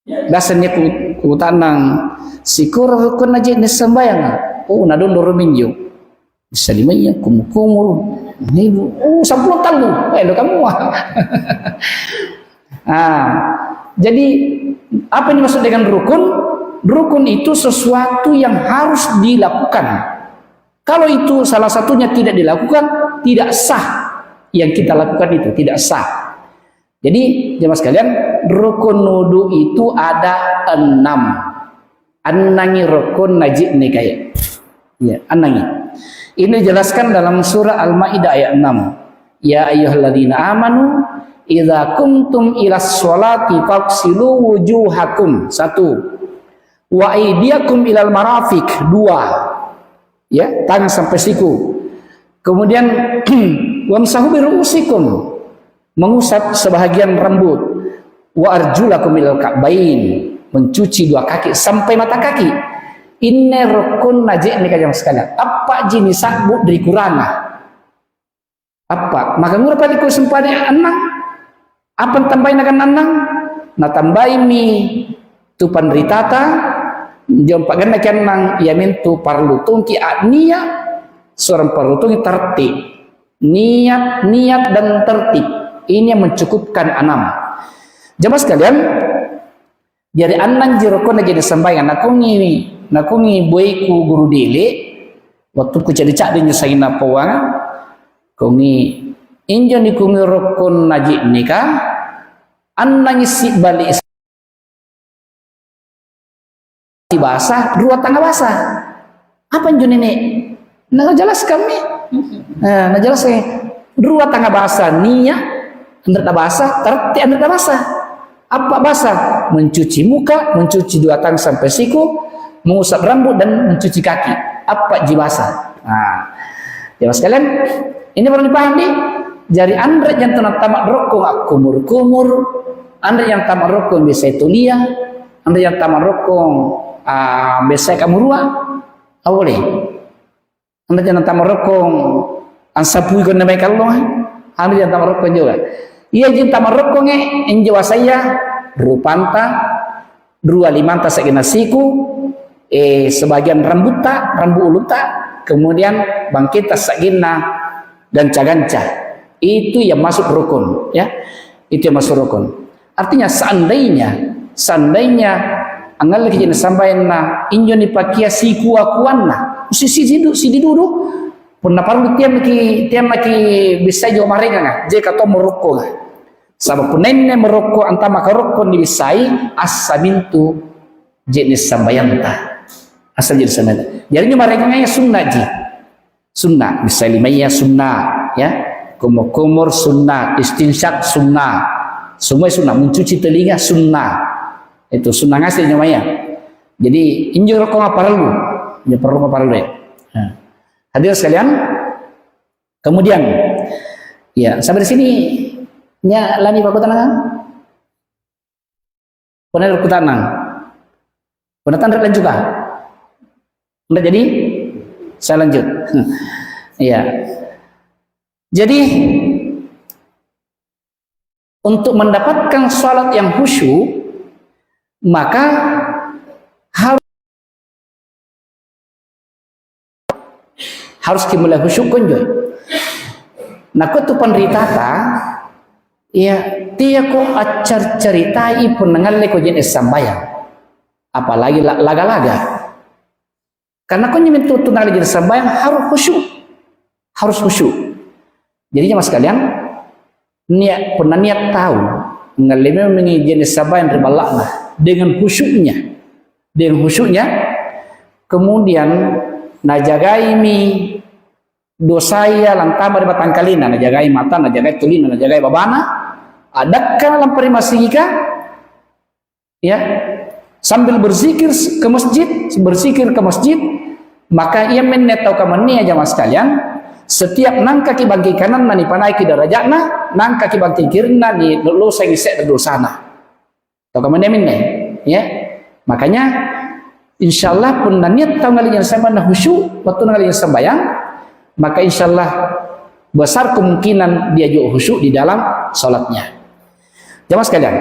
S1: Dasarnya ku tanang sigura rukun aja ni sambayan. Oh nadun doro minggu. Bisa limanya kumur ini 10 tahun lo kamu jadi apa yang dimaksud dengan rukun? Rukun itu sesuatu yang harus dilakukan. Kalau itu salah satunya tidak dilakukan, tidak sah. Yang kita lakukan itu tidak sah. Jadi jemaah sekalian, rukun wudu itu ada 6. Anangi rukun najib nih kayak ya, anangi. Ini dijelaskan dalam surah Al-Maidah ayat 6. Ya ayyuhalladzina amanu idza kumtum ilas sholati faghsilu wujuhakum. 1. Wa aydiyakum ilal marafiq. 2. Ya, tangan sampai siku. Kemudian wamsahu bi ru'usikum. Mengusap sebahagian rambut. Wa arjulakum ilal ka'bain. Mencuci 2 kaki sampai mata kaki. Inne rukun najib ni kajang sekalian. Apa jenis sabuk dari Quran? Apa? Maka ngurap tadi ku sempade anang. Apa tambahin akan anang? Na tambahin mi tu panritata. Jom paganda kan nang yamin tu parlutung ki niat. Seorang parlutung tertib. Niat dan tertib. Ini yang mencukupkan 6. Jemaah sekalian, jadi anang jirokon aja disampaikan. Nakungi boyku guru dele waktu ku jadi cak dia nyusahin apa wang kungi injo ni kungi rukun najib nikah anang isi balik basah 2 tangga basah apa injo nenek nak jelaskan ni nak jelaskan 2 tangga basah niat anda basah terti anda basah apa basah mencuci muka mencuci 2 tangan sampai siku mengusap rambut dan mencuci kaki. Apa jibasa? Jemaah sekalian, ini perlu dipahami. Jari andre yang tamat rokok kumur, andre yang tamat rokok bisa tulia, andre yang tamat rokok bisa kamu ruah, boleh. Andre yang tamat rokok ansapui kon namai kalong, andre yang tamat rokok juga. Ia yang tamat rokoknya enjawa saya berupanta, 2 limanta sakina siku. Sebagian rambu uluta kemudian bangkita sagina dan caganca itu yang masuk rukun ya itu yang masuk rukun artinya seandainya angal lagi jenis sampainya injo dipakia siku akuanna si duduk pun naparu tiam maki bisa jo marenga je kato merokok sabab punenne merokok antama karokon dibisai asamintu jenis sambayanta asal jadi sana. Jadi mereka ngaya sunnah bisa limaya sunnah ya kumur sunnah istinsyak sunnah semua sunnah mencuci telinga sunnah itu sunnah ngasih namanya. Jadi injur rokok ngaparlu ya perlu ngaparlu ya. Hadirin sekalian kemudian ya sampai di sini nya lani baku tanang benar ku tanang penatan dan juga udah jadi saya lanjut ya jadi untuk mendapatkan salat yang khusyuk maka harus dimulai khusyuk konjoy nah kutu penritata ya dia ko acar ceritai penengalle ko jenis sambayang apalagi laga-laga karena kau nyemin tuh lagi sembahyang harus khusyuk. Jadi mas kalian pernah niat tahu ngalime mengi jenis sembahyang ribalakna dengan khusyuknya kemudian najagai mi dosaya lantama di batang kalina najagai mata najagai tulina najagai babana adakah lampari masihika ya sambil berzikir ke masjid maka ia menetau kamani aja mas kalian Setiap nang kaki bangki kanan nani panaiki darajatna, nang kaki bangki kirna ni lo saya gisek dosana. Tahu kamu nemin nih, ya. Makanya insyaallah pun niat tahu ngalinya sama khusyuk waktu ngalinya sembahyang, maka insyaallah besar kemungkinan dia juga khusyuk di dalam salatnya. Jamaah sekalian,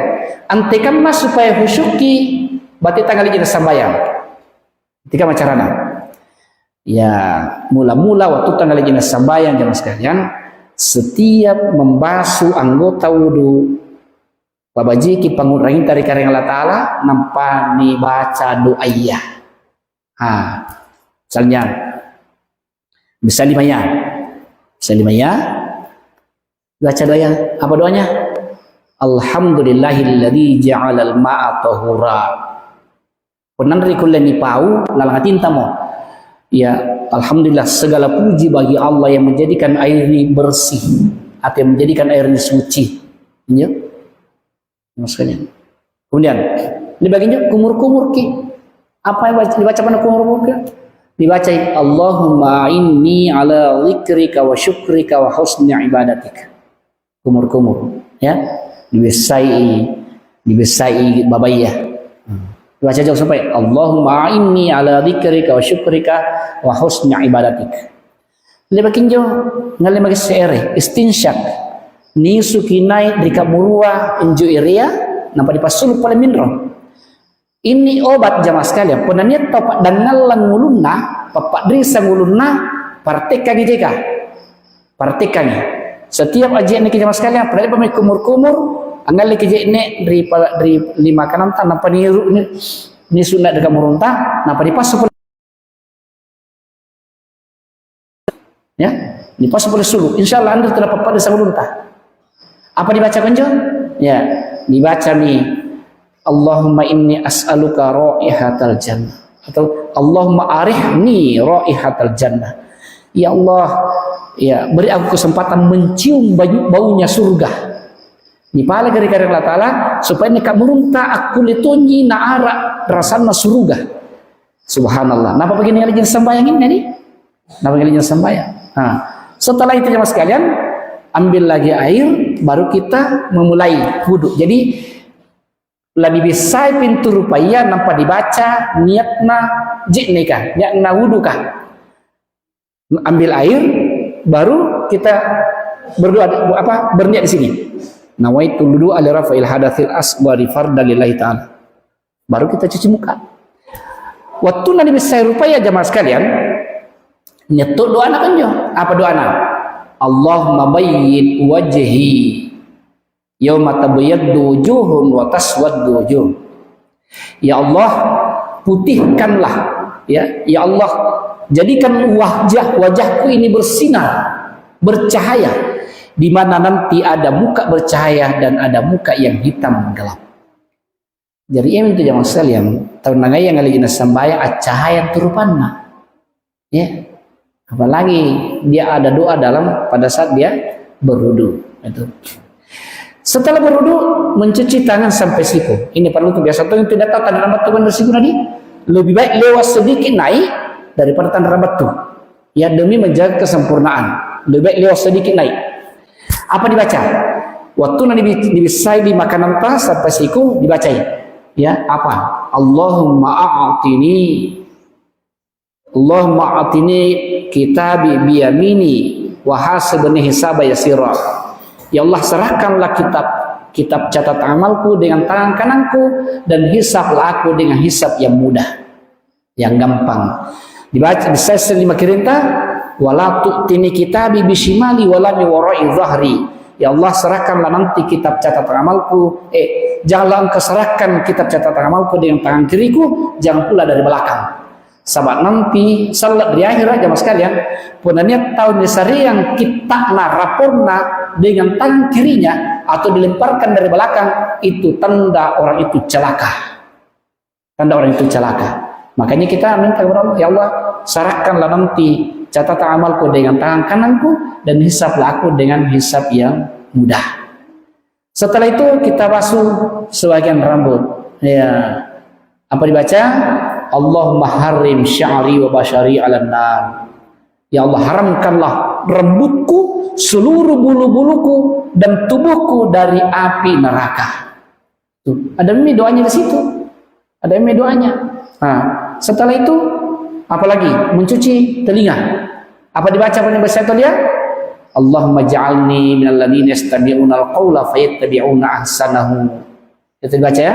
S1: antekan mas supaya khusyuk ki berarti tanggal ini sembahyang. Ketika macarana. Ya, mula-mula waktu tanggal ini sembahyang jamaah sekalian, setiap membasuh anggota wudu babaji ki pangurangin dari kareng Allah Ta'ala nampak ni baca doa iya. Misalnya bisa limaya baca doa apa doanya? Alhamdulillahilladzi ja'alal ma'a tahura. Penandri kullani pau lalang tinta mo. Ya, alhamdulillah segala puji bagi Allah yang menjadikan air ini bersih atau yang menjadikan air ini suci. Ya. Maksudnya. Kemudian dibaginya kumur-kumur ki. Apa yang dibaca pada kumur-kumur ki? Dibaca Allahumma inni ala zikrika wa syukrika wa husni ibadatika. Kumur-kumur, ya. Dibesai babayah. Baca jauh sampai Allahumma inni ala dzikrika wa syukrika wa husni ibadatik. Lebakin jauh ngali magi seere istinsyak ni sukinai dikamurua inju iria nampak dipasul pale minro. Ini obat jamaah sekalian. Penaniat topak dangalang ngulunna papak drisa ngulunna partekan jeka. Partekannya. Setiap ajian ni jamaah sekalian pada pamai kumur-kumur anggal lagi ne dari lima kanan tanah paniru ni sunat dekat murunta napa dipas ya dipas boleh sulu insyaallah anda tidak apa-apa desa murunta apa dibaca konjo ya dibaca nih Allahumma inni as'aluka raihatal jannah atau Allahumma arihni raihatal jannah ya Allah ya beri aku kesempatan mencium baunya surga. Ni pala gara-gara Allah Ta'ala supaya ni kak murunta aku litunyi na ara rasana surga. Subhanallah. Napa begini lagi sembayangin tadi? Napa begini sembayang? Setelah itu jemaah sekalian, ambil lagi air baru kita memulai wudu. Jadi lebih bisa pintu rupaya nampak dibaca niatna jiknika, niatna wudu kah? Ambil air baru kita berdoa berniat di sini. Nawaitu wudu ala rafa'il hadatsil asghari fardan lillahi ta'ala. Baru kita cuci muka. Waktu nanti bisa rupaya jamaah sekalian, nyetuk doa anak kanjo. Apa doa anak? Allahumma bayyin wajhi yauma tabyaddu wujuhun wa taswaddu wujuh. Ya Allah, putihkanlah ya Allah, jadikan wajahku ini bersinar, bercahaya. Di mana nanti ada muka bercahaya dan ada muka yang hitam gelap. Jadi ini itu jamaah sekalian, tahun nangai yang lagi nasambaya cahaya turupanna. Ya. Apalagi dia ada doa dalam pada saat dia berwudu. Itu. Setelah berwudu mencuci tangan sampai siku. Ini perlu kebiasaan yang tidak tahu tanda rambut tuan bersiku tadi. Lebih baik lewat sedikit naik daripada tanda rambut tu. Ya demi menjaga kesempurnaan. Lebih baik lewat sedikit naik. Apa dibaca? Waktu nanti dibisai di makanan tas sampai siku dibacai. Ya, apa? Allahumma a'tini kitabi biyamini wa hasibni hisaba yasira. Ya Allah, serahkanlah kitab catatan amalku dengan tangan kananku dan hisablah aku dengan hisab yang mudah, yang gampang. Dibaca bisa selima kirinta wala tu'tini kitabi bishimali wala mi wara'i dhahri. Ya Allah, serahkanlah nanti kitab catatan amalku janganlah engkau serahkan kitab catatan amalku dengan tangan kiriku, jangan pula dari belakang. Sebab nanti salat di akhirat jamaah sekalian punanya tahun disari yang kita raporna dengan tangan kirinya atau dilemparkan dari belakang, itu tanda orang itu celaka. Tanda orang itu celaka. Makanya kita minta kepada Allah, ya Allah, serahkanlah nanti catatan amalku dengan tangan kananku dan hisablah aku dengan hisab yang mudah. Setelah itu kita basuh sebagian rambut. Ya, apa dibaca? Allahumma harim sya'ri wa bashari 'alan nar. Ya Allah, haramkanlah rambutku, seluruh bulu-buluku dan tubuhku dari api neraka. Tuh, ada doanya di situ. Ada doanya. Nah, setelah itu apalagi? Mencuci telinga. Apa dibaca pada bahasa itu dia? Allahumma ja'alni minal ladzina yastabi'una al-qaula fayattabi'una ahsanahu. Itu dibaca ya.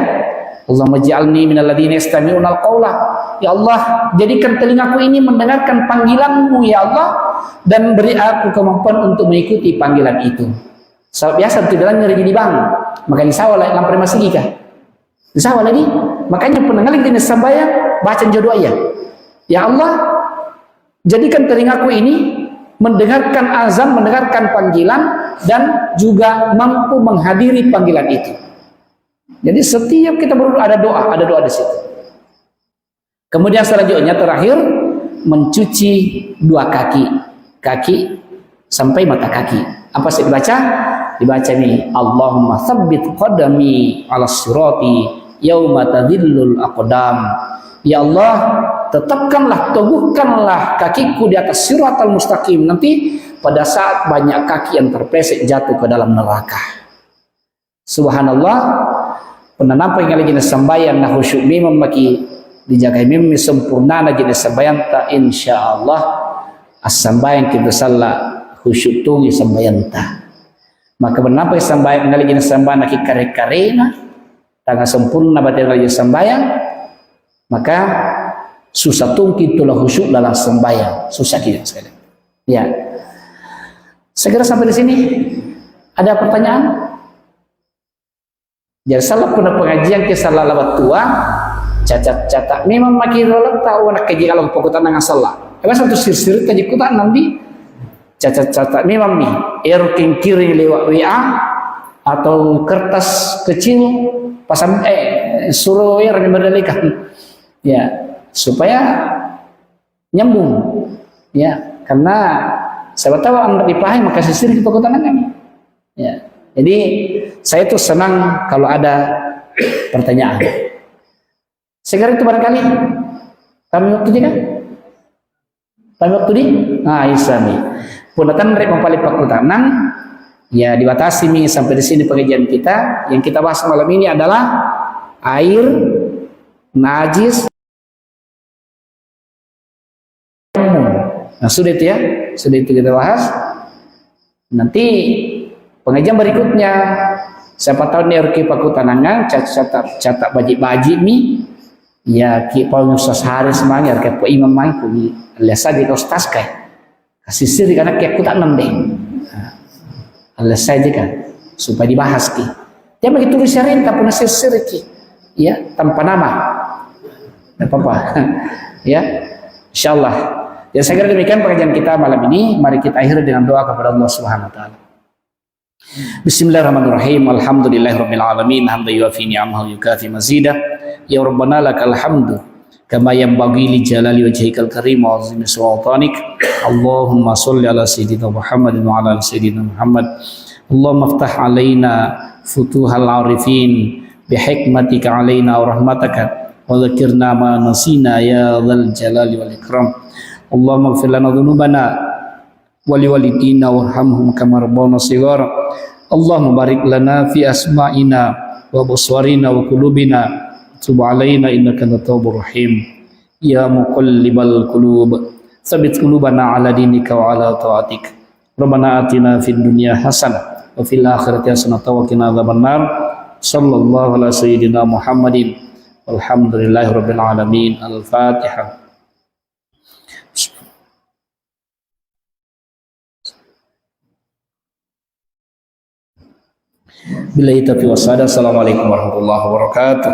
S1: Allahumma ja'alni minal ladzina yastabi'una al-qaula. Ya Allah, jadikan telingaku ini mendengarkan panggilan-Mu ya Allah, dan beri aku kemampuan untuk mengikuti panggilan itu. Sebab biasa itu dalam nyeri di bang, maka disawal lampar masih kah? Disawal lagi. Makanya pendengaran jenis sembahyang baca jodoh ayat. Ya Allah, jadikan telingaku ini mendengarkan azan, mendengarkan panggilan, dan juga mampu menghadiri panggilan itu. Jadi setiap kita berdoa ada doa di situ. Kemudian selanjutnya terakhir mencuci dua kaki sampai mata kaki. Apa sih dibaca? Dibaca nih, Allahumma tsabbit qadami 'alas sirati yauma tadhillul aqdam. Ya Allah, tetapkanlah, teguhkanlah kakiku di atas siratal mustaqim nanti pada saat banyak kaki yang terpleset jatuh ke dalam neraka. Subhanallah, penanapa yang lagi sembahyang nah khusyuk memang maki dijaga memang sempurna lagi sembahyang ta insyaallah as-sembahyang kita salah khusyuk tungi sembahyang ta. Maka benapa sembahyang lagi sembahyang lagi kare-karena tangga sempurna batin lagi sembahyang, maka susah tungki itulah khusyuk dalam sembahyang, susah kita sekali. Ya, segera sampai di sini. Ada pertanyaan? Jadi salah kuna pengajian ke salah lawat tua, cacat memang makin rolat tahu nak kaji kalau pokutan dengan salah. Apa satu sir kaji kutan nanti cacat memang nih erking kiri lewat WA atau kertas kecil pasang suruh yang berdalikan ya supaya nyambung ya, karena saya tahu anda dipahami maka sisir kita ketenangan ya. Jadi saya tuh senang kalau ada pertanyaan. Segera itu barangkali kami waktu juga kami waktu di Isami punatan rek mempali pakutanan ya, dibatasi nih sampai di sini pengajian kita. Yang kita bahas malam ini adalah air najis. Nah, sudah itu ya, sudah itu kita bahas. Nanti pengajian berikutnya siapa tahu nih Orki pakutanangan catat baji mi ya ki paling sehari semangat kayak po imam mai pugi alias di kostas kayak kasih siri karena kayak aku tak nendeng. Alias saja kan supaya dibahas ki. Dia begitu tulisin tak pernah sisir ki. Ya, tanpa nama. Tidak apa-apa. Ya. Insyaallah. Ya, saya kira demikian pengajian kita malam ini. Mari kita akhiri dengan doa kepada Allah Subhanahu wa taala. Bismillahirrahmanirrahim. Alhamdulillahirabbil alamin. Hamdan yuafi ni'amahu yukafi mazidah. Ya Rabbana lakal hamdu kama yanbaghi li jalali wajhikal karim wa 'azimi sultanik. Allahumma shalli ala sayyidina Muhammadin wa ala ali sayyidina Muhammad. Allahumma iftah alaina futuhal arifin bihikmatika alaina wa rahmataka wa dzakirna ma nasina ya dzal jalali wal ikram. Allahumma ighfir lana dhunubana wa liwalidina warhamhum kama rabbana shighara. Allahumma barik lana fi asma'ina wa baswarina wa qulubina. Tub alaina innaka antat tawwabur rahim. Ya muqallibal qulub, tsabbit qulubana ala dinika wa ala ta'atik. Rabbana atina fid dunya hasanah wa fil akhirati hasanah wa qina adzabannar. Sallallahu ala sayyidina Muhammadin walhamdulillahirabbil alamin. Al-Fatihah. Billahi taufiq wassalam. Assalamualaikum warahmatullahi wabarakatuh.